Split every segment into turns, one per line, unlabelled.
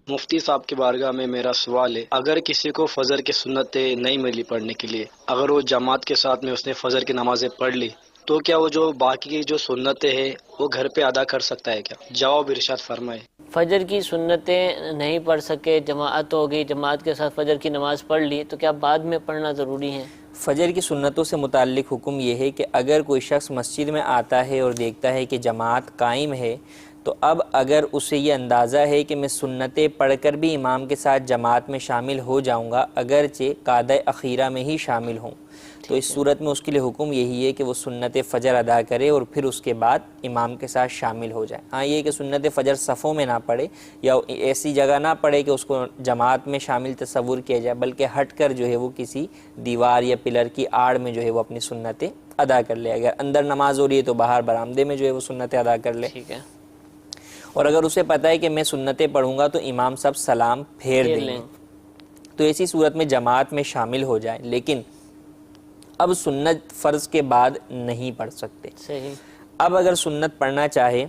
مفتی صاحب کی بارگاہ میں میرا سوال ہے، اگر کسی کو فجر کی سنتیں نہیں ملی پڑھنے کے لیے، اگر وہ جماعت کے ساتھ میں اس نے فجر کی نمازیں پڑھ لی، تو کیا وہ جو باقی کی جو سنتیں ہیں وہ گھر پہ ادا کر سکتا ہے کیا؟ جواب ارشاد فرمائے۔
فجر کی سنتیں نہیں پڑھ سکے، جماعت ہو گئی، جماعت کے ساتھ فجر کی نماز پڑھ لی، تو کیا بعد میں پڑھنا ضروری ہے؟
فجر کی سنتوں سے متعلق حکم یہ ہے کہ اگر کوئی شخص مسجد میں آتا ہے اور دیکھتا ہے کہ جماعت قائم ہے، تو اب اگر اسے یہ اندازہ ہے کہ میں سنتیں پڑھ کر بھی امام کے ساتھ جماعت میں شامل ہو جاؤں گا، اگرچہ قعدہ اخیرہ میں ہی شامل ہوں، تو اس صورت میں اس کے لیے حکم یہی ہے کہ وہ سنت فجر ادا کرے اور پھر اس کے بعد امام کے ساتھ شامل ہو جائے۔ ہاں یہ کہ سنت فجر صفوں میں نہ پڑھے یا ایسی جگہ نہ پڑھے کہ اس کو جماعت میں شامل تصور کیا جائے، بلکہ ہٹ کر جو ہے وہ کسی دیوار یا پلر کی آڑ میں جو ہے وہ اپنی سنتیں ادا کر لے۔ اگر اندر نماز ہو رہی ہے تو باہر برآمدے میں جو ہے وہ سنتیں ادا کر لے۔
ٹھیک ہے،
اور اگر اسے پتہ ہے کہ میں سنتیں پڑھوں گا تو امام صاحب سلام پھیر دیں گے، تو ایسی صورت میں جماعت میں شامل ہو جائے، لیکن اب سنت فرض کے بعد نہیں پڑھ سکتے۔
صحیح۔
اب اگر سنت پڑھنا چاہے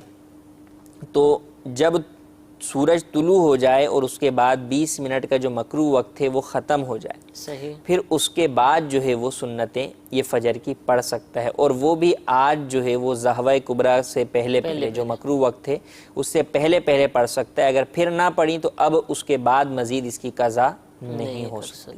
تو جب سورج طلوع ہو جائے اور اس کے بعد 20 منٹ کا جو مکروہ وقت ہے وہ ختم ہو جائے،
صحیح۔
پھر اس کے بعد جو ہے وہ سنتیں یہ فجر کی پڑھ سکتا ہے، اور وہ بھی آج جو ہے وہ ظہوہ کبریٰ سے پہلے جو مکروہ وقت ہے اس سے پہلے پڑھ سکتا ہے۔ اگر پھر نہ پڑھی تو اب اس کے بعد مزید اس کی قضا نہیں ہو سکتی۔